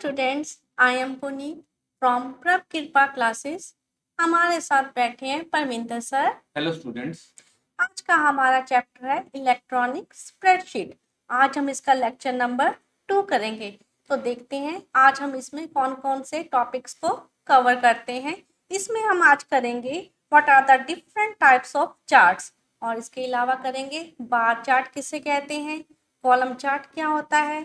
Students, I am पुनी from प्रभ कृपा क्लासेस। हमारे साथ बैठे हैं परमिंदर सर। Hello students. आज का हमारा चैप्टर है इलेक्ट्रॉनिक स्प्रेडशीट। आज हम इसका लेक्चर नंबर 2 करेंगे। तो देखते हैं आज हम इसमें कौन कौन से टॉपिक्स को कवर करते हैं। इसमें हम आज करेंगे what are the different types of charts, और इसके अलावा करेंगे बार चार्ट किसे कहते हैं, कॉलम चार्ट क्या होता है,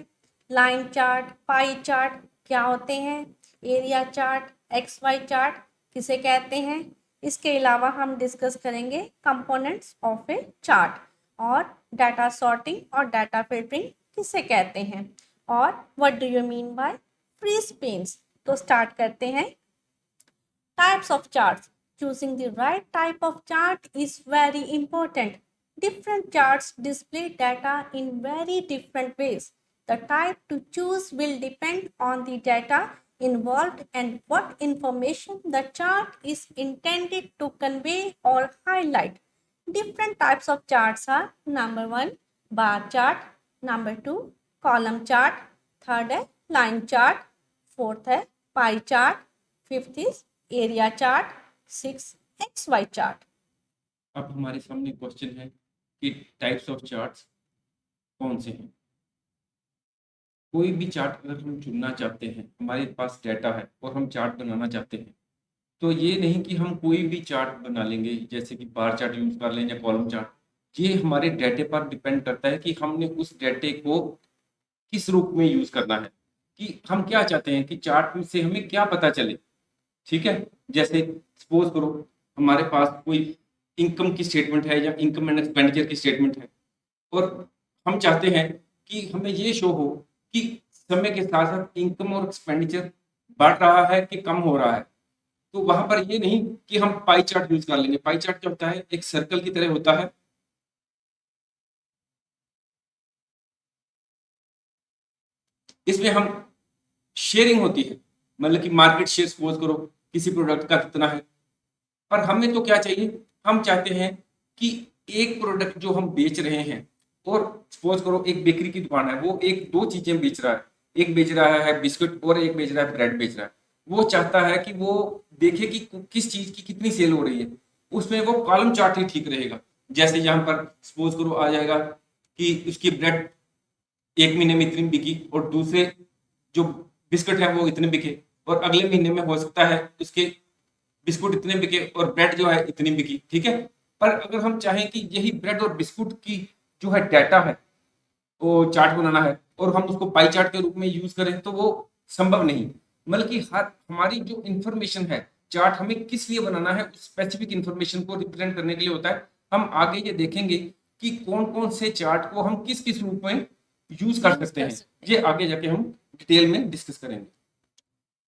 लाइन चार्ट, पाई चार्ट क्या होते हैं, area chart, X Y chart किसे कहते हैं। इसके अलावा हम डिस्कस करेंगे कंपोनेंट्स ऑफ ए चार्ट और डाटा सॉर्टिंग और डाटा फिल्टरिंग किसे कहते हैं, और what do you mean by free space. तो स्टार्ट करते हैं। Types of charts. Choosing the right type of chart is very important. Different charts display data in very different ways. The type to choose will depend on the data involved and what information the chart is intended to convey or highlight. Different types of charts are: number 1, bar chart; number 2, column chart; third है line chart; fourth है pie chart; fifth is area chart; 6 X Y chart. अब हमारे सामने question है कि types of charts कौन से हैं। कोई भी चार्ट अगर हम चुनना चाहते हैं, हमारे पास डाटा है और हम चार्ट बनाना चाहते हैं, तो ये नहीं कि हम कोई भी चार्ट बना लेंगे, जैसे कि बार चार्ट यूज कर लें या कॉलम चार्ट। ये हमारे डाटे पर डिपेंड करता है कि हमने उस डाटे को किस रूप में यूज करना है, कि हम क्या चाहते हैं कि चार्ट से हमें क्या पता चले। ठीक है, जैसे सपोज करो हमारे पास कोई इनकम की स्टेटमेंट है या इनकम एंड एक्सपेंडिचर की स्टेटमेंट है, और हम चाहते हैं कि हमें ये शो हो कि समय के साथ साथ इनकम और एक्सपेंडिचर बढ़ रहा है कि कम हो रहा है। तो वहां पर ये नहीं कि हम पाई चार्ट यूज कर लेंगे। पाई चार्ट क्या होता है, एक सर्कल की तरह होता है। इसमें हम शेयरिंग होती है, मतलब कि मार्केट शेयर सपोज करो किसी प्रोडक्ट का कितना है। पर हमें तो क्या चाहिए, हम चाहते हैं कि एक प्रोडक्ट जो हम बेच रहे हैं, और सपोज करो एक बेकरी की दुकान है, वो एक दो चीजें बेच रहा है, एक बेच रहा है बिस्कुट और एक बेच रहा है ब्रेड बेच रहा है। वो चाहता है कि वो देखे कि किस चीज की कितनी सेल हो रही है। उसमें वो कॉलम चार्ट ही ठीक रहेगा। जैसे यहाँ पर सपोज करो आ जाएगा कि उसकी ब्रेड एक महीने में इतनी बिकी और दूसरे जो बिस्कुट है वो इतने बिके, और अगले महीने में हो सकता है उसके बिस्कुट इतने बिके और ब्रेड जो है इतनी बिकी। ठीक है, पर अगर हम चाहें कि यही ब्रेड और बिस्कुट की जो है डाटा है वो चार्ट बनाना है और हम उसको पाई चार्ट के रूप में यूज करें, तो वो संभव नहीं। मतलब कि हर हमारी जो इंफॉर्मेशन है, चार्ट हमें किस लिए बनाना है, उस स्पेसिफिक इंफॉर्मेशन को रिप्रेजेंट करने के लिए होता है। हम आगे ये देखेंगे कि कौन कौन से चार्ट को हम किस किस रूप में यूज कर सकते हैं, ये आगे जाके हम डिटेल में डिस्कस करेंगे।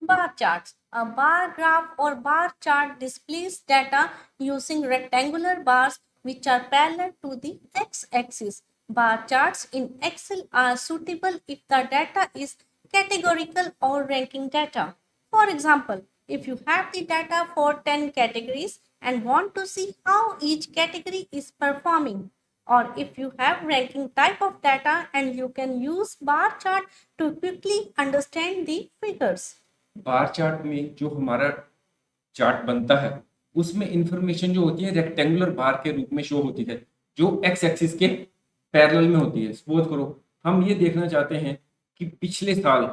Bar charts. A bar graph or bar chart displays data using rectangular bars which are parallel to the x-axis. Bar charts in Excel are suitable if the data is categorical or ranking data. For example, if you have the data for 10 categories and want to see how each category is performing, or if you have ranking type of data and you can use bar chart to quickly understand the figures. Bar chart में जो हमारा chart बनता है, उसमें information जो होती है rectangular बार के रूप में शो होती है, जो एक्स एक्सिस के पैरेलल में होती है। सपोज करो हम ये देखना चाहते हैं कि पिछले साल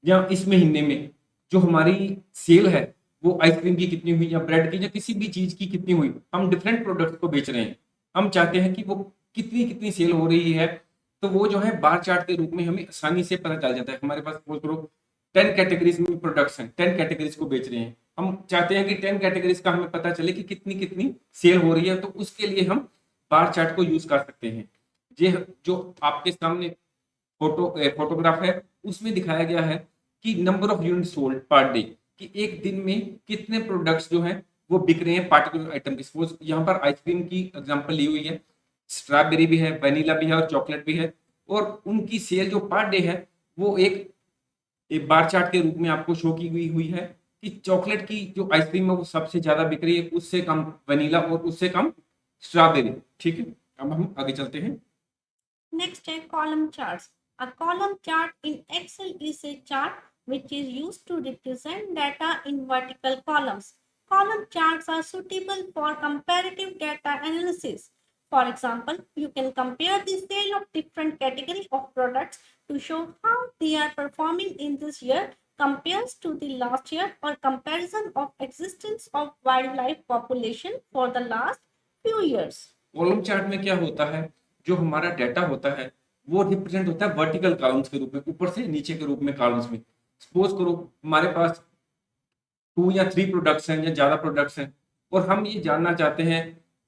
या इस महीने में जो हमारी सेल है वो आइसक्रीम की कितनी हुई या ब्रेड की या किसी भी चीज की कितनी हुई। हम डिफरेंट प्रोडक्ट्स को बेच रहे हैं, हम चाहते हैं कि वो कितनी कितनी सेल हो रही है। तो वो जो है बार चार्ट के रूप में हमें आसानी से पता चल जाता है। हमारे पास सपोज करो 10 कैटेगरीज में प्रोडक्ट्स हैं, 10 कैटेगरीज को बेच रहे हैं। हम चाहते हैं कि 10 कैटेगरीज का हमें पता चले कि कितनी कितनी सेल हो रही है, तो उसके लिए हम बार चार्ट को यूज कर सकते हैं। ये जो आपके सामने फोटोग्राफ है, उसमें दिखाया गया है कि number of unit sold per day, कि एक दिन में कितने प्रोडक्ट्स जो हैं वो बिक रहे हैं पार्टिकुलर आइटम की। सपोज यहाँ पर आइसक्रीम की एग्जांपल ली हुई है, स्ट्रॉबेरी भी है, वनीला भी है और चॉकलेट भी है, और उनकी सेल जो पर डे है वो एक बार चार्ट के रूप में आपको शो की गई हुई है कि चॉकलेट की जो आइसक्रीम है वो सबसे ज्यादा बिक रही है, उससे कम वनीला और उससे कम स्ट्रॉबेरी। ठीक है, अब हम आगे चलते हैं। Next है column charts. A column chart in Excel is a chart which is used to represent data in vertical columns. Column charts are suitable for comparative data analysis. For example, you can compare the sale of different categories of products to show how they are performing in this year compares to the last year, or comparison of existence of wildlife population for the last few years. Column chart में क्या होता है, जो हमारा data होता है वो represent होता है वर्टिकल कॉलम्स के रूप में, ऊपर से नीचे के रूप में कॉलम्स में। सपोज करो हमारे पास 2 या 3 प्रोडक्ट्स हैं या ज़्यादा प्रोडक्ट्स हैं, और हम ये जानना चाहते हैं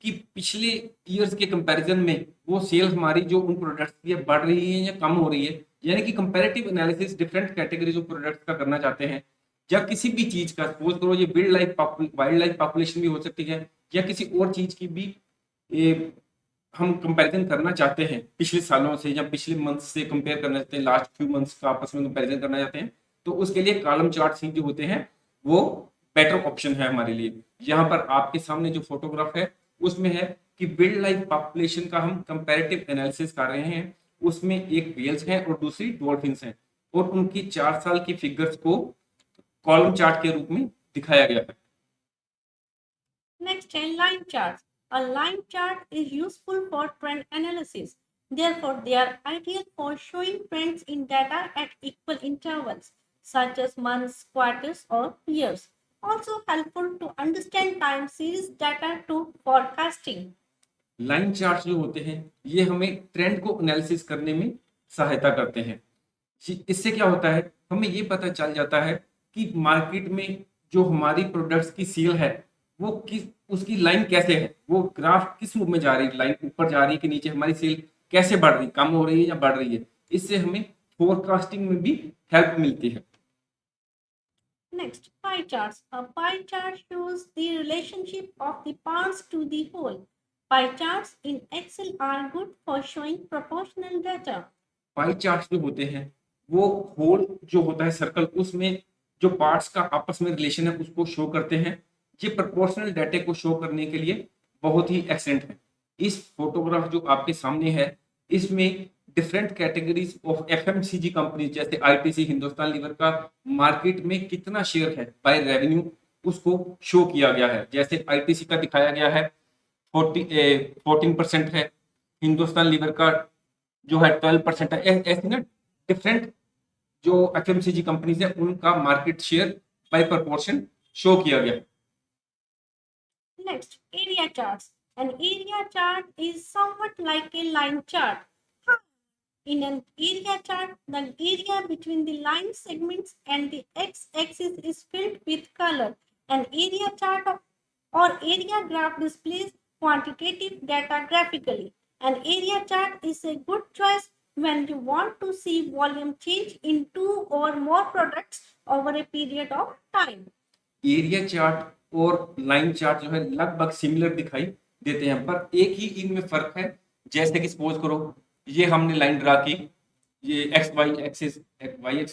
कि पिछले ईयर्स के कंपैरिजन में वो सेल्स हमारी जो उन प्रोडक्ट्स की है बढ़ रही है या कम हो रही है, यानी कि comparative analysis different categories of products का करना चाहते हैं, या किसी भी चीज़ का। सपोज करो ये वाइल्ड लाइफ पॉपुलेशन भी हो सकती है, या किसी और चीज़ की भी ये हम कंपैरिजन करना चाहते हैं पिछले सालों से, या पिछले मंथ से कंपेयर करना चाहते हैं, लास्ट फ्यू मंथ्स का आपस में कंपैरिजन करना चाहते हैं, तो उसके लिए कॉलम चार्ट्स ही जो होते हैं वो बेटर ऑप्शन है हमारे लिए। यहाँ पर आपके सामने जो फोटोग्राफ है उसमें है कि वाइल्ड लाइफ पॉपुलेशन का हम कंपैरेटिव एनालिसिस कर रहे हैं। उसमें एक व्हेल्स हैं और दूसरी डॉल्फिन्स हैं, और उनकी 4 साल की फिगर्स को कॉलम चार्ट के रूप में दिखाया गया है। Next, line charts. A line chart is useful for trend analysis. Therefore, they are ideal for showing trends in data at equal intervals, such as months, quarters, or years. Also helpful to understand time series data to forecasting. Line chart जो होते हैं ये हमें trend को analysis करने में सहायता करते हैं। इससे क्या होता है, हमें ये पता चल जाता है कि मार्केट में जो हमारी प्रोडक्ट्स की सेल है वो किस उसकी लाइन कैसे है, वो ग्राफ किस रूप में जा रही है, लाइन ऊपर जा रही है कि नीचे, हमारी सेल कैसे बढ़ रही है, कम हो रही है या बढ़ रही है। इससे हमें फोरकास्टिंग में भी हेल्प मिलती है। Next, pie charts. A pie chart shows the relationship of the parts to the whole. Pie charts in Excel are good for showing proportional data. Pie chart जो होते हैं वो होल जो होता है सर्कल, उसमें जो पार्ट्स का आपस में रिलेशन है उसको शो करते हैं। ये प्रोपोर्शनल डाटा को शो करने के लिए बहुत ही एक्सेलेंट है। इस फोटोग्राफ जो आपके सामने है इसमें different categories of FMCG company जैसे आईटीसी, हिंदुस्तान लीवर का मार्केट में कितना शेयर है बाय रेवेन्यू उसको शो किया गया है। जैसे आईटीसी का दिखाया गया है 14% है, हिंदुस्तान लीवर का जो है 12% है। ऐसे ना डिफरेंट जो एफएमसीजी कंपनीज है उनका market share by proportion show किया गया। Next, area charts. An area chart is somewhat like a line chart. In an area chart, the area between the line segments and the x-axis is filled with color. An area chart or area graph displays quantitative data graphically. An area chart is a good choice when you want to see volume change in 2 or more products over a period of time. Area chart और line chart जो है लगभग similar दिखाई देते हैं, पर एक ही इनमें फर्क है। जैसे कि सपोज करो ये हमने लाइन ड्रा की, ये एक्स वाई एक्सिस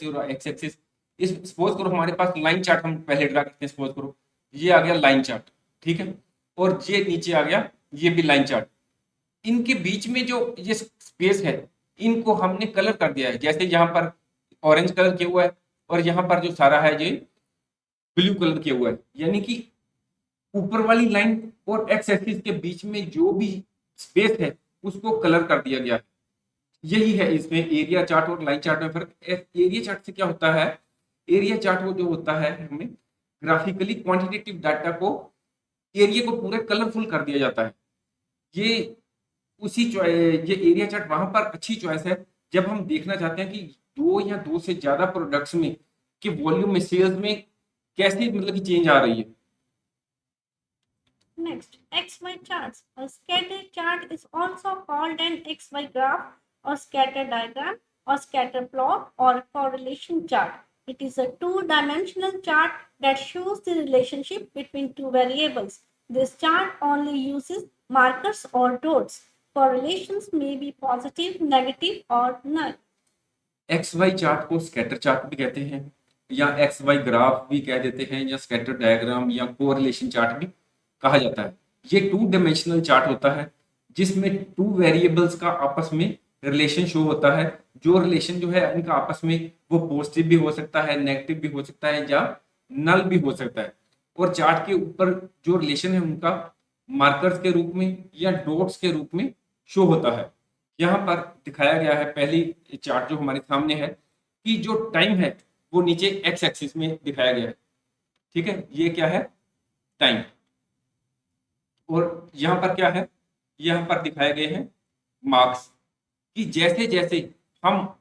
और एक्स एक्सिस। इस सपोज करो हमारे पास लाइन चार्ट हम पहले ड्रा करते हैं। सपोज करो ये आ गया लाइन चार्ट, ठीक है, और ये नीचे आ गया ये भी लाइन चार्ट। इनके बीच में जो ये स्पेस है इनको हमने कलर कर दिया है। जैसे यहाँ पर ऑरेंज कलर किया हुआ है और यहाँ पर जो सारा है ये ब्लू कलर किया हुआ है, यानी कि ऊपर वाली लाइन और एक्स एक्सिस के बीच में जो भी स्पेस है उसको कलर कर दिया गया है। यही है इसमें एरिया चार्ट और लाइन चार्ट में फर्क। एरिया चार्ट से क्या होता है, एरिया चार्ट वो जो होता है हमें ग्राफिकली क्वांटिटेटिव डाटा को, एरिया को पूरे कलरफुल कर दिया जाता है। ये ये एरिया चार्ट वहां पर अच्छी चॉइस है जब हम देखना चाहते हैं कि 2 या 2 से ज्यादा प्रोडक्ट्स में कि वॉल्यूम में, सेल्स में कैसे मतलब की चेंज आ रही है। Next, XY charts. A scatter chart is also called an XY graph or scatter diagram or scatter plot or correlation chart. It is a two-dimensional chart that shows the relationship between two variables. This chart only uses markers or dots. Correlations may be positive, negative or null. XY chart को scatter chart भी कहते हैं, या XY graph भी कह देते हैं, या स्कैटर डायग्राम या कोरिलेशन चार्ट भी कहा जाता है। ये 2 डायमेंशनल चार्ट होता है जिसमें 2 वेरिएबल्स का आपस में रिलेशन शो होता है। जो रिलेशन जो है उनका आपस में वो पॉजिटिव भी हो सकता है, नेगेटिव भी हो सकता है या नल भी हो सकता है। और चार्ट के ऊपर जो रिलेशन है उनका मार्कर्स के रूप में या डॉट्स के रूप में शो होता है। यहाँ पर दिखाया गया है पहली चार्ट जो हमारे सामने है कि जो टाइम है वो नीचे एक्स एक्सिस में दिखाया गया है। ठीक है, ये क्या है, टाइम। और यहाँ पर क्या है, यहाँ पर दिखाए गए हैं मार्क्स, कि जैसे जैसे हम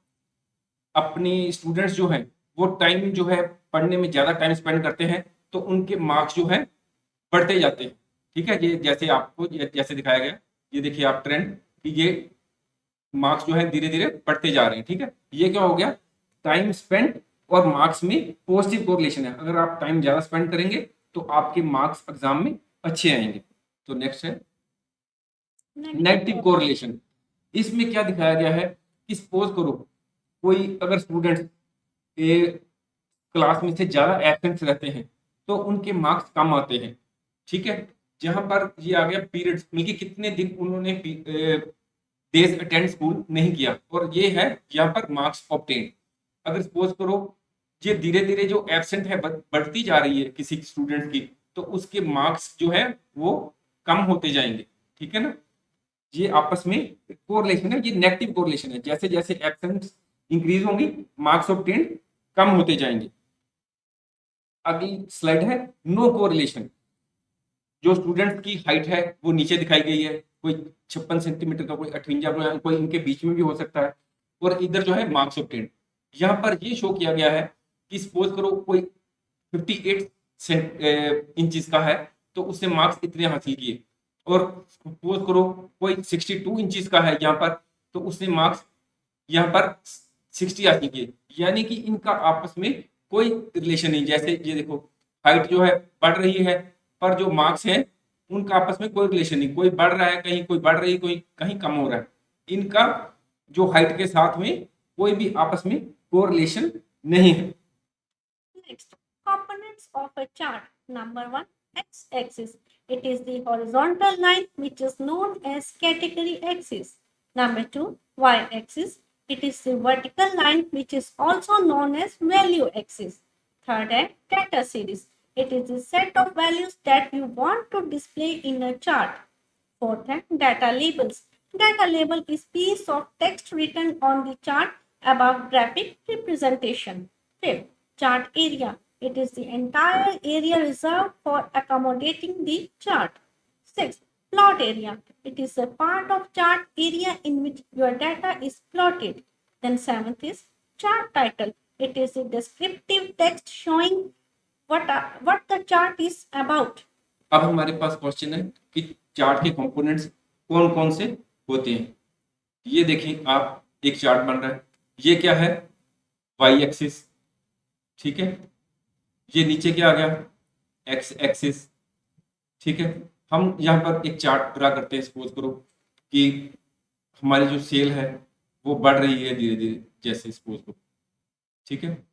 अपनी स्टूडेंट्स जो हैं वो टाइम जो है पढ़ने में ज़्यादा टाइम स्पेंड करते हैं तो उनके मार्क्स जो है बढ़ते जाते हैं। ठीक है, ये जैसे आपको जैसे दिखाया गया, ये देखिए आप ट्रेंड कि ये मार्क्स जो है धीरे धीरे बढ़ते जा रहे हैं। ठीक है, ये क्या हो गया, टाइम स्पेंड और मार्क्स में पॉजिटिव कोरिलेशन है। अगर आप टाइम ज़्यादा स्पेंड करेंगे तो आपके मार्क्स एग्जाम में अच्छे आएंगे। तो नेक्स्ट है नेगेटिव कोरिलेशन। इसमें क्या दिखाया गया है कि सपोज करो कोई अगर स्टूडेंट क्लास में से ज्यादा एब्सेंट रहते हैं तो उनके मार्क्स कम आते हैं। ठीक है, जहां पर ये आ गया पीरियड्स, मतलब कितने दिन उन्होंने डेज अटेंड स्कूल नहीं किया, और ये है यहाँ पर मार्क्स ऑब्टेन। अगर सपोज करो ये धीरे धीरे जो एब्सेंट है बढ़ती जा रही है किसी स्टूडेंट की, तो उसके मार्क्स जो है वो कम होते जाएंगे। ठीक है ना, ये आपस में कोरिलेशन है, ये नेगेटिव कोरिलेशन है। जैसे जैसे एब्सेंट इंक्रीज होंगी मार्क्स ऑब्टेन कम होते जाएंगे। अगली स्लाइड है नो कोरिलेशन। जो स्टूडेंट की हाइट है वो नीचे दिखाई गई है, कोई 56 सेंटीमीटर का, कोई 58, कोई इनके बीच में भी हो सकता है। और इधर जो है मार्क्स ऑब्टेन, यहाँ पर ये शो किया गया है कि सपोज करो कोई 58 इंचेस का है तो उसने मार्क्स इतने हासिल किए, और सपोज करो कोई 62 इंचेस का है यहाँ पर तो उसने मार्क्स यहाँ पर 60 हासिल किए। यानी कि इनका आपस में कोई रिलेशन नहीं। जैसे ये देखो हाइट जो है बढ़ रही है पर जो मार्क्स हैं उनका आपस में कोई रिलेशन नहीं, कोई बढ़ रहा है कहीं, कोई बढ़ रही, कोई कहीं कम हो रहा है। इनका जो हाइट के साथ में कोई भी आपस में कोरिलेशन नहीं है। Next, components of a chart. Number one, x-axis. It is the horizontal line which is known as category axis. Number two, y-axis. It is the vertical line which is also known as value axis. Third है data series. It is the set of values that you want to display in a chart. Fourth है data labels. Data label is piece of text written on the chart about graphic representation. Fifth, chart area. It is the entire area reserved for accommodating the chart. Sixth, plot area. It is a part of chart area in which your data is plotted. Then seventh is chart title. It is a descriptive text showing what the chart is about. अब हमारे पास question है कि chart के components कौन कौन से होते हैं। ये देखिए आप, एक चार्ट बन रहा है, ये क्या है, वाई एक्सिस। ठीक है, ये नीचे क्या आ गया, एक्स एक्सिस। ठीक है, हम यहाँ पर एक चार्ट ड्रा करते हैं। सपोज करो कि हमारी जो सेल है वो बढ़ रही है धीरे धीरे, जैसे सपोज करो। ठीक है,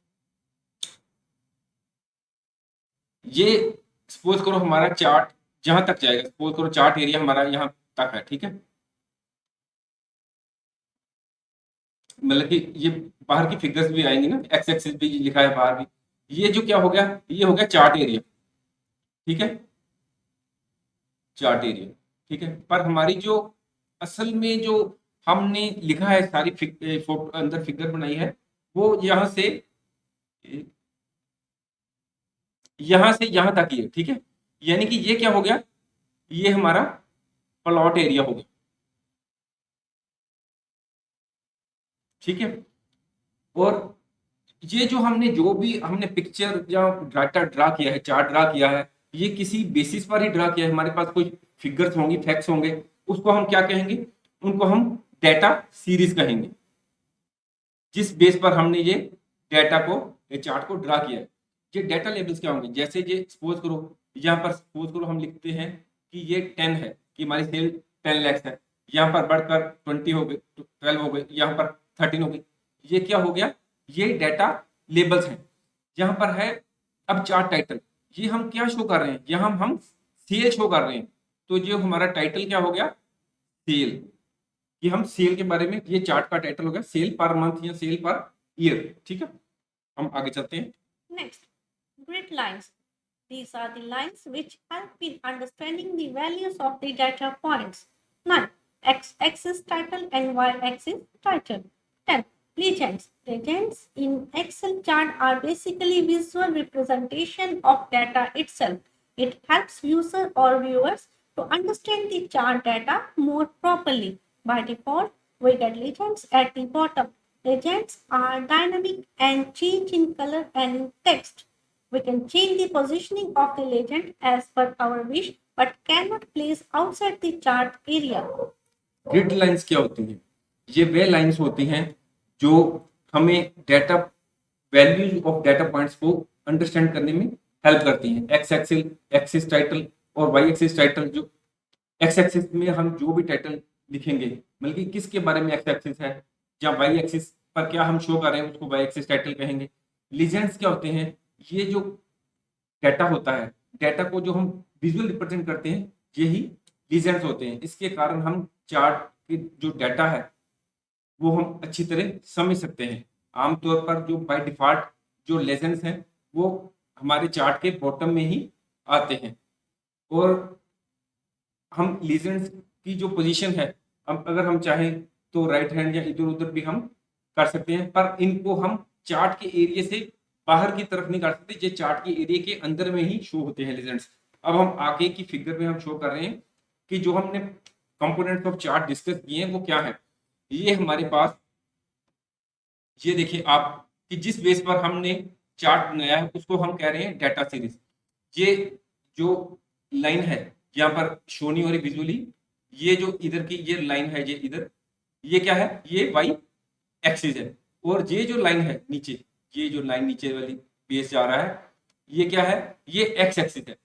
ये सपोज करो हमारा चार्ट जहां तक जाएगा, सपोज करो चार्ट एरिया हमारा यहाँ तक है। ठीक है, मतलब कि ये बाहर की फिगर्स भी आएंगी ना, एक्स एक्सिस भी लिखा है बाहर भी। ये जो क्या हो गया, ये हो गया चार्ट एरिया। ठीक है, चार्ट एरिया। ठीक है, पर हमारी जो असल में जो हमने लिखा है सारी फोटो अंदर फिगर बनाई है वो यहाँ से यहाँ तक ही है। ठीक है, यानी कि ये क्या हो गया, ये हमारा प्लॉट एरिया हो गया। ठीक है, और ये जो हमने पिक्चर या डाटा ड्रा किया है, चार्ट ड्रा किया है, ये किसी बेसिस पर ही ड्रा किया है। हमारे पास कोई फिगर्स होंगी, फैक्ट्स होंगे, उसको हम क्या कहेंगे, उनको हम डेटा सीरीज कहेंगे, जिस बेस पर हमने ये डेटा को, ये चार्ट को ड्रा किया है। ये डेटा लेबल्स क्या होंगे, जैसे ये सपोज करो यहाँ पर सपोज करो हम लिखते हैं कि ये 10 है, कि हमारी सेल 10 लाख है। यहाँ पर बढ़कर 20 हो गए, 12 हो गए, यहाँ पर 13 हो गई। ये क्या हो गया, ये डेटा लेबल्स हैं। यहाँ पर है अब चार्ट टाइटल, ये हम क्या शो कर रहे हैं, यहाँ हम सेल शो कर रहे हैं। तो जो हमारा टाइटल क्या हो गया, सेल। कि हम सेल के बारे में, ये चार्ट का टाइटल हो गया सेल पर मंथ या सेल पर ईयर, ठीक है। हम आगे चलते हैं। Next, grid lines. These are the lines which help in understanding the values of the data points. 9. X-axis title and Y-axis title. 10. Legends. Legends in Excel chart are basically visual representation of data itself. It helps user or viewers to understand the chart data more properly. By default, we get legends at the bottom. Legends are dynamic and change in color and text. We can change the positioning of the legend as per our wish, but cannot place outside the chart area. Grid lines क्या होती हैं? ये वे lines होती हैं जो हमें data values of data points को understand करने में हेल्प करती हैं। एक्स एक्सिस टाइटल और वाई एक्सिस टाइटल, जो एक्स एक्सिस में हम जो भी टाइटल लिखेंगे, मतलब कि किसके बारे में एक्स एक्सिस है, या वाई एक्सिस पर क्या हम शो कर रहे हैं उसको वाई एक्सिस टाइटल कहेंगे। लीजेंड्स क्या होते हैं? ये जो डेटा होता है, डेटा को जो हम विजुअल रिप्रेजेंट करते हैं, यही लीजेंड्स होते हैं। इसके कारण हम चार्ट की जो डेटा है वो हम अच्छी तरह समझ सकते हैं। आमतौर पर जो बाय डिफॉल्ट जो लेजेंड्स हैं वो हमारे चार्ट के बॉटम में ही आते हैं, और हम लीजेंड्स की जो पोजीशन है, हम अगर हम चाहें तो राइट हैंड या इधर उधर भी हम कर सकते हैं, पर इनको हम चार्ट के एरिया से बाहर की तरफ नहीं कर सकते। ये चार्ट के एरिया के अंदर में ही शो होते हैं लीजेंड्स। अब हम आगे की फिगर में हम शो कर रहे हैं कि जो हमने कंपोनेंट्स ऑफ चार्ट डिस्कस किए हैं वो क्या है। ये हमारे पास, ये देखिए आप कि जिस बेस पर हमने चार्ट बनाया है उसको हम कह रहे हैं डेटा सीरीज। ये जो लाइन है यहाँ पर शो नहीं हो रही विजुअली, ये जो इधर की ये लाइन है, ये इधर, ये क्या है? ये वाई एक्सिस है। और ये जो लाइन है नीचे, ये जो लाइन नीचे वाली बेस जा रहा है, ये क्या है? ये एक्स एक्सिस है।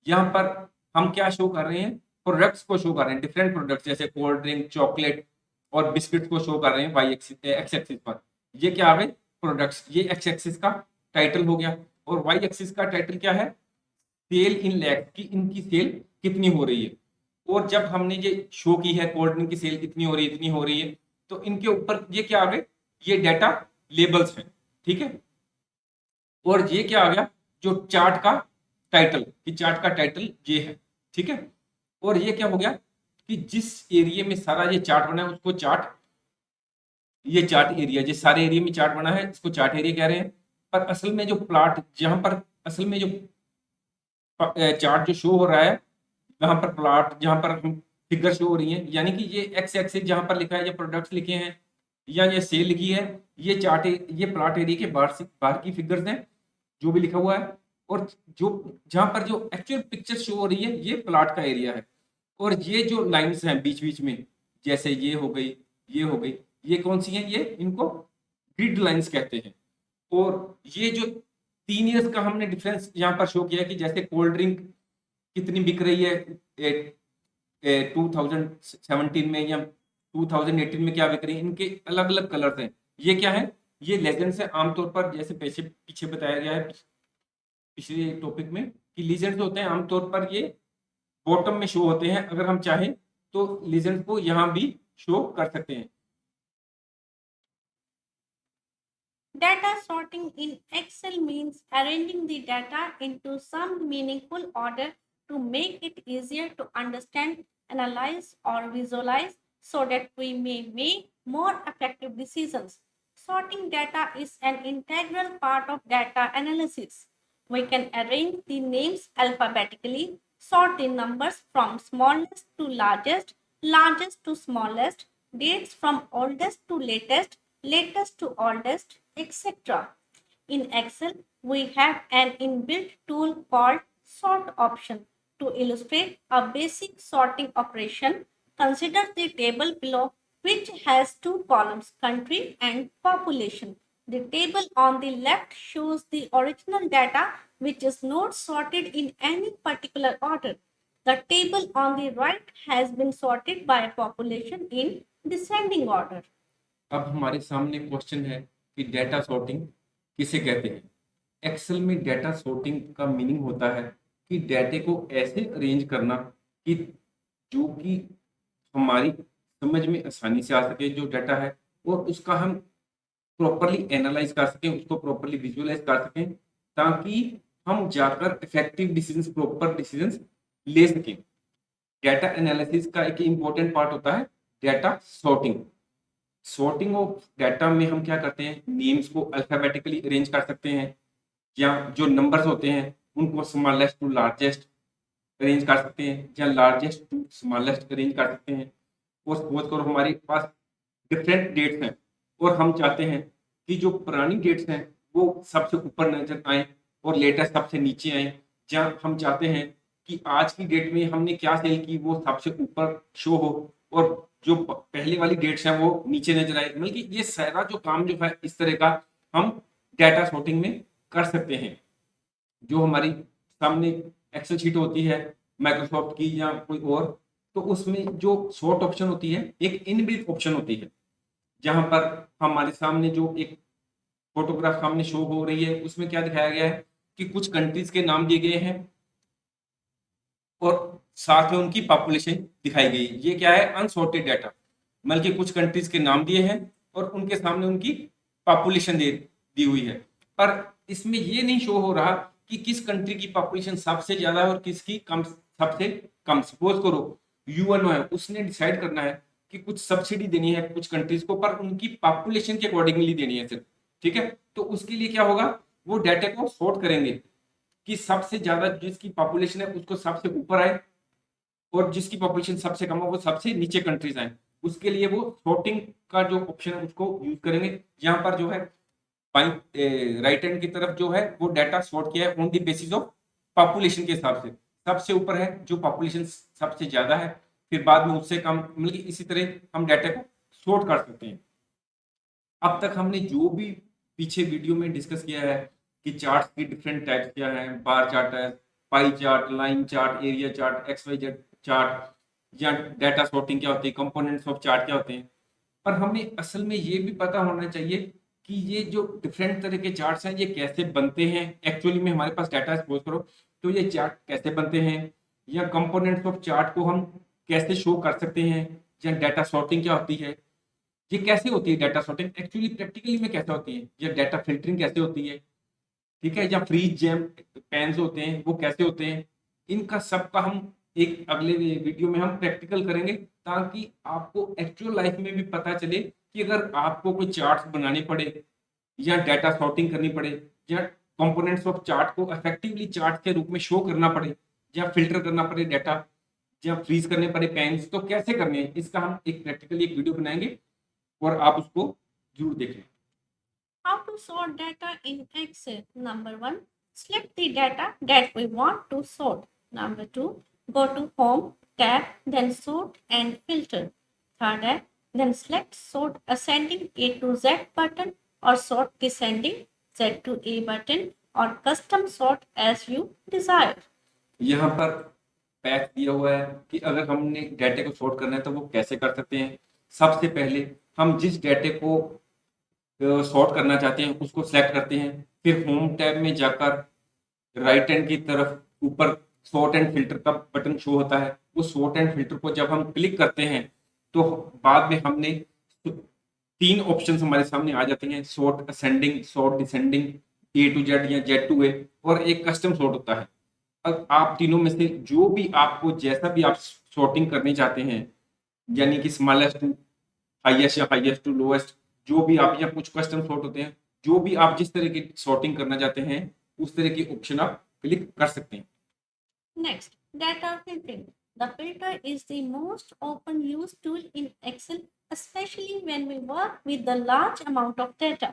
यहाँ पर हम क्या शो कर रहे हैं? प्रोडक्ट्स को शो कर रहे हैं, डिफरेंट प्रोडक्ट्स जैसे कोल्ड ड्रिंक, चॉकलेट और बिस्किट को शो कर रहे हैं वाई एक्सिस एक्स एक्सिस पर। ये क्या आ गए? प्रोडक्ट्स। ये एक्स एक्सिस का टाइटल हो गया। और वाई एक्सिस का टाइटल क्या है? सेल इन लैख, की इनकी सेल कितनी हो रही है। और जब हमने ये शो की है कोल्ड ड्रिंक की सेल कितनी हो रही है, इतनी हो रही है, तो इनके ऊपर ये क्या आ गए? ये डेटा लेबल्स हैं, ठीक है। और ये क्या आ गया? जो चार्ट का टाइटल, कि चार्ट का टाइटल ये है, ठीक है। और ये क्या हो गया कि जिस एरिया में सारा ये चार्ट बना है उसको चार्ट, ये चार्ट एरिया, जिस सारे एरिया में चार्ट बना है इसको चार्ट एरिया कह रहे हैं। पर असल में जो प्लॉट, जहां पर असल में जो चार्ट जो शो हो रहा है, वहां पर प्लॉट जहां पर फिगर शो हो रही है, यानी कि ये एक्स एक्सिस जहां पर लिखा है, ये प्रोडक्ट्स लिखे हैं या ये सेल लिखी है, ये चार्ट, ये प्लॉट एरिया के बाहर से बाहर की फिगर्स हैं जो भी लिखा हुआ है। और जो जहां पर जो एक्चुअल पिक्चर शो हो रही है ये प्लॉट का एरिया है। और ये जो लाइंस हैं बीच बीच में, जैसे ये हो गई, ये हो गई, ये कौन सी हैं? ये इनको ग्रिड लाइंस कहते हैं। और ये जो 3 ईयर्स का हमने डिफरेंस यहाँ पर शो किया कि जैसे कोल्ड ड्रिंक कितनी बिक रही है 2017 में या 2018 में क्या बिक रही है, इनके अलग अलग कलर्स हैं। ये क्या है? ये लेजेंड्स है। आमतौर पर जैसे पीछे पीछे बताया गया है पिछले टॉपिक में कि लीजेंड्स होते हैं आमतौर पर ये बॉटम में शो होते हैं। अगर हम चाहें तो लीजेंड्स को यहाँ भी शो कर सकते हैं। Data sorting in Excel means arranging the data into some meaningful order to make it easier to understand, analyze, or visualize so that we may make more effective decisions. Sorting data is an integral part of data analysis. We can arrange the names alphabetically, sort the numbers from smallest to largest, largest to smallest, dates from oldest to latest, latest to oldest, etc. In Excel, we have an inbuilt tool called Sort Option. To illustrate a basic sorting operation, consider the table below, which has two columns, country and population. The table on the left shows the original data which is not sorted in any particular order. The table on the right has been sorted by population in descending order. अब हमारे सामने question है कि data sorting किसे कहते हैं। Excel में data sorting का मीनिंग होता है कि डेटे को ऐसे अरेंज करना कि जो कि हमारी समझ में आसानी से आ सके जो डाटा है, और उसका हम प्रॉपरली एनालाइज कर सकें, उसको प्रॉपरली विजुअलाइज कर सकें, ताकि हम जाकर इफेक्टिव डिसीजंस, प्रॉपर डिसीजंस ले सकें। डाटा एनालिसिस का एक इम्पोर्टेंट पार्ट होता है data sorting. Sorting of data में हम क्या करते हैं, नेम्स को अल्फाबेटिकली अरेंज कर सकते हैं, या जो नंबर्स होते हैं उनको स्मॉलेस्ट टू लार्जेस्ट अरेंज कर सकते हैं, या लार्जेस्ट टू स्मॉलेस्ट अरेंज कर सकते हैं। और सपोज करो हमारे पास डिफरेंट डेट्स हैं, और हम चाहते हैं कि जो पुरानी डेट्स हैं वो सबसे ऊपर नजर आए और लेटेस्ट सबसे नीचे आए, जहाँ हम चाहते हैं कि आज की डेट में हमने क्या सेल की वो सबसे ऊपर शो हो, और जो पहले वाली डेट्स हैं वो नीचे नजर आए। मतलब कि ये सारा जो काम जो है इस तरह का हम डाटा सॉर्टिंग में कर सकते हैं। जो हमारी सामने एक्सेल शीट होती है माइक्रोसॉफ्ट की या कोई और, तो उसमें जो सॉर्ट ऑप्शन होती है एक इनबिल्ट ऑप्शन होती है, जहां पर हमारे सामने जो एक फोटोग्राफ सामने शो हो रही है उसमें क्या दिखाया गया है कि कुछ कंट्रीज के नाम दिए गए हैं और साथ में उनकी पॉपुलेशन दिखाई गई। ये क्या है, अनसॉर्टेड डाटा, मतलब कि कुछ कंट्रीज के नाम दिए हैं और उनके सामने उनकी पॉपुलेशन दे दी हुई है, पर इसमें ये नहीं शो हो रहा कि किस कंट्री की पॉपुलेशन सबसे ज्यादा है और किसकी कम, सबसे कम। सपोज करो यूएनओ है, उसने डिसाइड करना है कि कुछ सब्सिडी देनी है कुछ कंट्रीज को, पर उनकी पॉपुलेशन के अकॉर्डिंगली देनी है सिर्फ, ठीक है। तो उसके लिए क्या होगा, वो डाटा को सॉर्ट करेंगे कि सबसे ज्यादा जिसकी पॉपुलेशन है उसको सबसे ऊपर आए, और जिसकी पॉपुलेशन सबसे कम है वो सबसे नीचे कंट्रीज आए। उसके लिए वो सॉर्टिंग का जो ऑप्शन है उसको यूज करेंगे। यहाँ पर जो है राइट हैंड की तरफ जो है वो डाटा सॉर्ट किया है on the basis of population के हिसाब से। सबसे ऊपर है जो पॉपुलेशन सबसे ज्यादा है, फिर बाद में उससे कम, मतलब कि इसी तरह हम डाटा को सॉर्ट कर सकते हैं। अब तक हमने जो भी पीछे वीडियो में डिस्कस किया है कि चार्ट्स की डिफरेंट टाइप्स क्या हैं, बार चार्ट है, pie chart, line chart, area chart, X Y Z chart, या डाटा सॉर्टिंग क्या होती है, कंपोनेंट्स ऑफ चार्ट क्या होते हैं। पर हमें असल में ये भी पता होना चाहिए कि ये जो डिफरेंट तरह के चार्ट्स हैं ये कैसे बनते हैं। एक्चुअली में हमारे पास डाटा सपोज करो तो ये चार्ट कैसे बनते हैं, या कंपोनेंट्स ऑफ चार्ट को हम कैसे शो कर सकते हैं, या डाटा सॉर्टिंग क्या होती है, ये कैसे होती है डाटा सॉर्टिंग एक्चुअली प्रैक्टिकली में कैसे होती है, या डाटा फिल्टरिंग कैसे होती है, ठीक है, या फ्रीज जैम पेन्स होते हैं वो कैसे होते हैं। इनका सबका हम एक अगले वीडियो में हम प्रैक्टिकल करेंगे, ताकि आपको एक्चुअल लाइफ में भी पता चले कि अगर आपको कोई चार्ट्स बनाने पड़े या डाटा सॉर्टिंग करनी पड़े, या कंपोनेंट्स ऑफ चार्ट को इफेक्टिवली चार्ट के रूप में शो करना पड़े, या फिल्टर करना पड़े डाटा, या फ्रीज करने पड़े पेन्स, तो कैसे करने हैं इसका हम एक प्रैक्टिकली एक वीडियो बनाएंगे और आप उसको जरूर देखें। How to sort data in Excel? Number one, select the data that we want to sort. Number two, go to Home tab, then Sort and Filter. Third, then select Sort Ascending A to Z button or Sort Descending Z to A button or Custom Sort as you desire. यहाँ पर path दिया हुआ है कि अगर हमने डाटे को सॉर्ट करना है तो वो कैसे कर सकते हैं। सबसे पहले हम जिस डाटे को सॉर्ट करना चाहते हैं उसको सेलेक्ट करते हैं, फिर होम टैब में जाकर राइट हैंड की तरफ ऊपर सॉर्ट एंड फिल्टर का बटन शो होता है। वो सॉर्ट एंड फिल्टर को जब हम क्लिक करते हैं तो बाद में हमने तीन ऑप्शंस हमारे सामने आ जाते हैं, sort ascending, sort descending, A to Z या जेड टू ए, और एक कस्टम सॉर्ट होता है। अब आप तीनों में से जो भी आपको जैसा भी आप सॉर्टिंग करनी चाहते हैं, यानी कि स्मॉलेस्ट टू हाईएस्ट या हाईएस्ट टू लोएस्ट, जो भी आप, या कुछ कस्टम सॉर्ट होते हैं, जो भी आप जिस तरह की सॉर्टिंग करना चाहते हैं उस तरह की ऑप्शन आप क्लिक कर सकते हैं। Next, data filtering. The filter is the most often used tool in Excel, especially when we work with the large amount of data.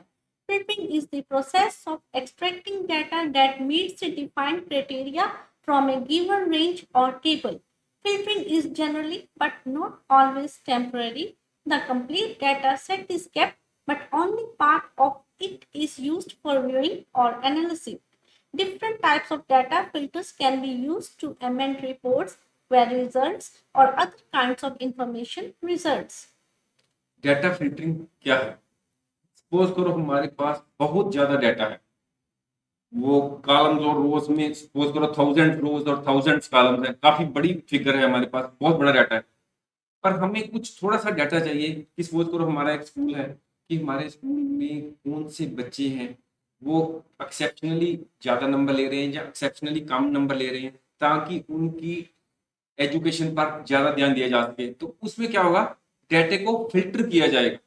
Filtering is the process of extracting data that meets the defined criteria from a given range or table. Filtering is generally, but not always, temporary. The complete data set is kept, but only part of it is used for viewing or analysis. Different types of data filters can be used to amend reports, query results, or other kinds of information results. Data filtering क्या है? Suppose करो हमारे पास बहुत ज्यादा data है, वो columns और रोज में सपोज करो 1000 रोज और 1000 कॉलम्स है, काफी बड़ी फिगर है हमारे पास, बहुत बड़ा डाटा है। पर हमें कुछ थोड़ा सा डाटा चाहिए कि सपोज करो हमारा एक स्कूल है, कि हमारे स्कूल में कौन से बच्चे हैं वो एक्सेप्शनली ज़्यादा नंबर ले रहे हैं या एक्सेप्शनली कम नंबर ले रहे हैं, ताकि उनकी एजुकेशन पर ज़्यादा ध्यान दिया जा सके। तो उसमें क्या होगा, डाटे को फ़िल्टर किया जाएगा।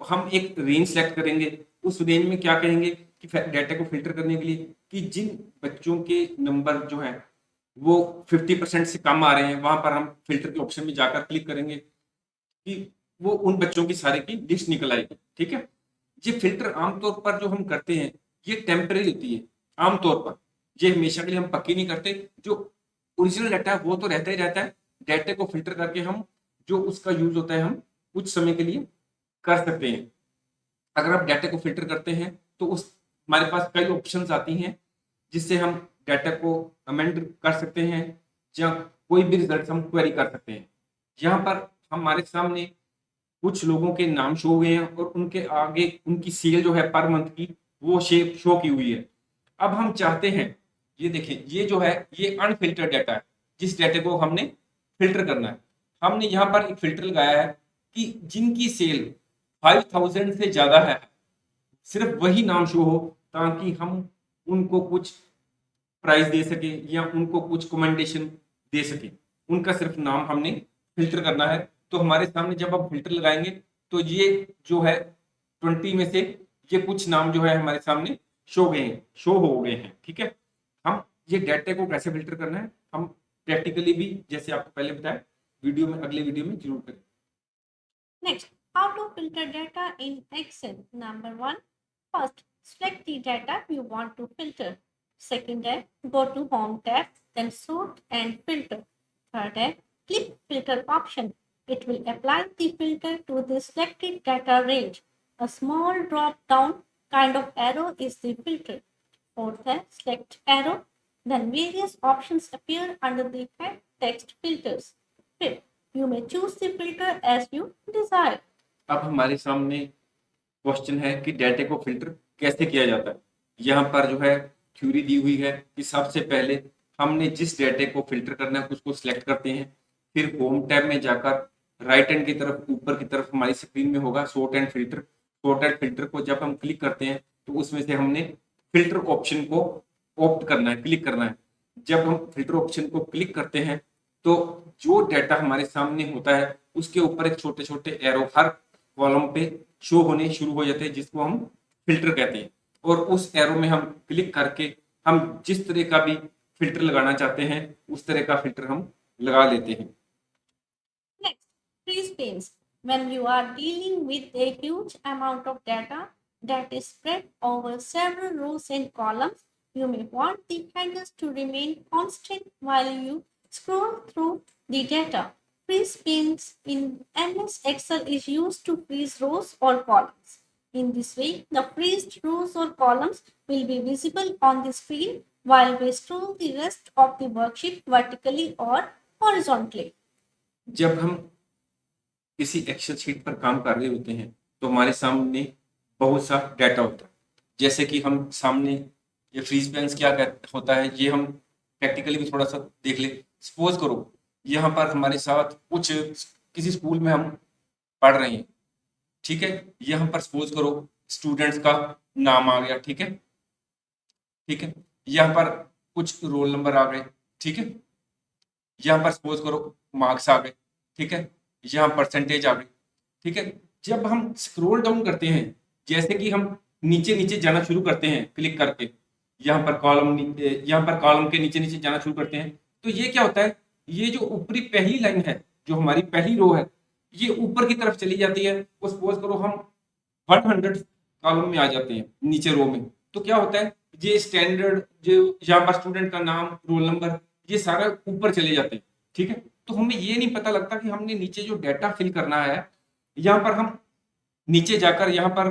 हम एक रेंज सेलेक्ट करेंगे, उस रेंज में क्या कहेंगे कि डाटा को फ़िल्टर करने के लिए कि जिन बच्चों के नंबर जो हैं वो 50% से कम आ रहे हैं, वहाँ पर हम फ़िल्टर के ऑप्शन में जाकर क्लिक करेंगे कि वो उन बच्चों की सारे की लिस्ट निकल आएगी, ठीक है? ये फ़िल्टर आमतौर पर जो हम करते हैं, ये टेम्परेरी होती है, आमतौर पर। ये हमेशा के लिए हम पक्की नहीं करते। जो ओरिजिनल डाटा है वो तो रहता ही रहता है। डाटे को फ़िल्टर करके हम जो उसका यूज़ होता है हम कुछ समय के लिए कर सकते हैं। अगर आप डाटा को फ़िल्टर करते हैं तो उस हमारे पास कई ऑप्शंस आती हैं, जिससे हम डाटा को अमेंड कर सकते हैं या कोई भी रिज़ल्ट हम क्वेरी कर सकते हैं। यहाँ पर हमारे सामने कुछ लोगों के नाम शो हुए हैं और उनके आगे उनकी सेल जो है पर मंथ की वो शेप शो की हुई है। अब हम चाहते हैं, ये देखिए ये जो है ये अनफ़िल्टर्ड डाटा है, जिस डाटे को हमने फ़िल्टर करना है। हमने यहाँ पर एक फ़िल्टर लगाया है कि जिनकी सेल 5000 से ज़्यादा है, सिर्फ़ वही नाम शो हो, ताकि हम उनको कुछ प्राइज़ दे सकें या उनको कुछ कमेंडेशन दे सकें। उनका सिर्फ़ नाम हमने फ़िल्टर करना है। तो हमारे सामने जब आप फ़िल्टर लगाएँगे तो ये जो है 20 में से ये कुछ नाम जो है हमारे सामने शो हो गए हैं, ठीक है? हम ये डाटे को कैसे फ़िल्टर करना है, हम प्रैक्टिकली भी जैसे आपको पहले बताया अगले वीडियो में ज़रूर करें। Next, how to filter data in Excel. Number one, first select the data you want to filter. Second, go to Home tab, then Sort and Filter. Third, click Filter option. It will apply the filter to the selected data range. A small drop down kind of arrow is the filter. Fourth, select arrow. Then various options appear under the head text filters. Fifth, you may choose the filter as you desire. अब हमारे सामने question है कि डाटे को filter कैसे किया जाता है। यहाँ पर जो है थ्योरी दी हुई है कि सबसे पहले हमने जिस डाटे को फ़िल्टर करना है उसको सिलेक्ट करते हैं। फिर होम टैब में जाकर राइट हैंड की तरफ ऊपर की तरफ हमारी स्क्रीन में होगा sort and filter. Sort and filter को जब हम क्लिक करते हैं तो उसमें से हमने फ़िल्टर ऑप्शन को ऑप्ट करना है, क्लिक करना है। जब हम फ़िल्टर ऑप्शन को क्लिक करते हैं तो जो डाटा हमारे सामने होता है उसके ऊपर एक छोटे-छोटे एरो हर कॉलम पे शो होने शुरू हो जाते हैं, जिसको हम फ़िल्टर कहते हैं। और उस एरो में हम क्लिक करके हम जिस तरह का भी फ़िल्टर लगाना चाहते हैं, उस तरह का फ़िल्टर हम लगा लेते हैं। Next, freeze panes. When you are dealing with a huge amount of data that is spread over several rows and columns, you may want the handles to remain constant while you scroll through the data. Freeze panes in MS Excel is used to freeze rows or columns. In this way, the freezed rows or columns will be visible on the screen while we scroll the rest of the worksheet vertically or horizontally. जब हम किसी Excel sheet पर काम कर रहे होते हैं तो हमारे सामने बहुत सा डाटा होता है। जैसे कि हम सामने ये फ्रीज पेन्स होता है, ये हम प्रैक्टिकली भी थोड़ा सा देख ले। सपोज करो यहाँ पर हमारे साथ कुछ किसी स्कूल में हम पढ़ रहे हैं, ठीक है? यहाँ पर सपोज करो स्टूडेंट्स का नाम आ गया, ठीक है? ठीक है, यहाँ पर कुछ रोल नंबर आ गए, ठीक है? यहाँ पर सपोज करो मार्क्स आ गए, ठीक है? यहाँ परसेंटेज आ गई, ठीक है? जब हम स्क्रॉल डाउन करते हैं, जैसे कि हम नीचे-नीचे जाना शुरू करते हैं क्लिक करके, यहाँ पर कॉलम के नीचे-नीचे जाना शुरू करते हैं, तो ये क्या होता है, ये जो ऊपरी पहली लाइन है, जो हमारी पहली रो है, ये ऊपर की तरफ चली जाती है। और सपोज करो हम 100 कॉलम में आ जाते हैं, नीचे रो में, तो क्या होता है, ये स्टैंडर्ड जो यहाँ पर स्टूडेंट का नाम, रोल नंबर, ये सारा ऊपर चले जाते हैं, ठीक है? तो हमें ये नहीं पता लगता कि हमने नीचे जो डाटा फिल करना है, यहाँ पर हम नीचे जाकर यहाँ पर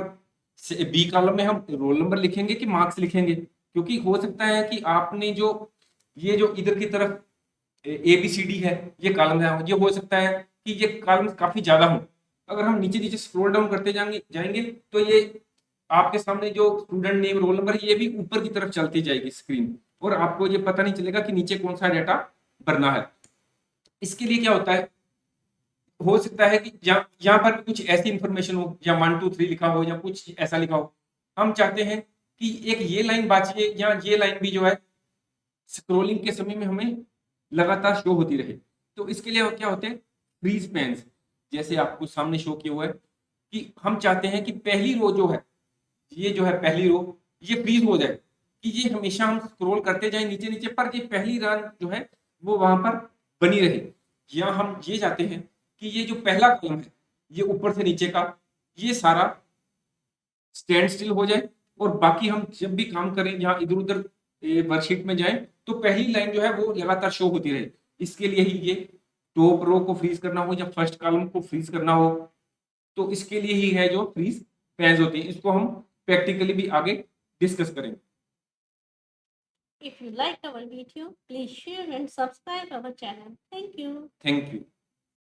बी कॉलम में हम रोल नंबर लिखेंगे कि मार्क्स लिखेंगे, क्योंकि हो सकता है कि आपने जो ये जो इधर की तरफ ए बी सी डी है, ये कॉलम है, ये हो सकता है कि ये कॉलम काफी ज्यादा हो। अगर हम नीचे नीचे स्क्रॉल डाउन करते जाएंगे तो ये आपके सामने जो स्टूडेंट नेम, रोल नंबर, ये भी ऊपर की तरफ चलती जाएगी स्क्रीन, और आपको ये पता नहीं चलेगा कि नीचे कौन सा डाटा भरना है। इसके लिए क्या होता है, हो सकता है कि यहाँ पर कुछ ऐसी इंफॉर्मेशन हो या 1 2 3 लिखा हो या कुछ ऐसा लिखा हो। हम चाहते हैं कि एक ये लाइन बाँचिए या ये लाइन भी जो है स्क्रॉलिंग के समय में हमें लगातार शो होती रहे। तो इसके लिए क्या होते हैं फ्रीज पेन्स, जैसे आपको सामने शो किया हुआ है कि हम चाहते हैं कि पहली रो जो है, ये जो है पहली रो, ये फ्रीज हो जाए कि ये हमेशा हम स्क्रॉल करते जाएं नीचे नीचे, पर ये पहली रन जो है वो वहां पर बनी रहे। या हम ये चाहते हैं कि ये जो पहला कॉलम है, ये ऊपर से नीचे का, ये सारा स्टैंड स्टिल हो जाए, और बाकी हम जब भी काम करें यहाँ इधर उधर वर्कशीट में जाएं तो पहली लाइन जो है वो लगातार शो होती रहे। इसके लिए ही ये टॉप रो को फ्रीज करना हो या फर्स्ट कॉलम को फ्रीज करना हो, तो इसके लिए ही है जो फ्रीज पेन्स होती है। इसको हम प्रैक्टिकली भी आगे डिस्कस करेंगे। If you liked our video, please share and subscribe our channel. Thank you. Thank you.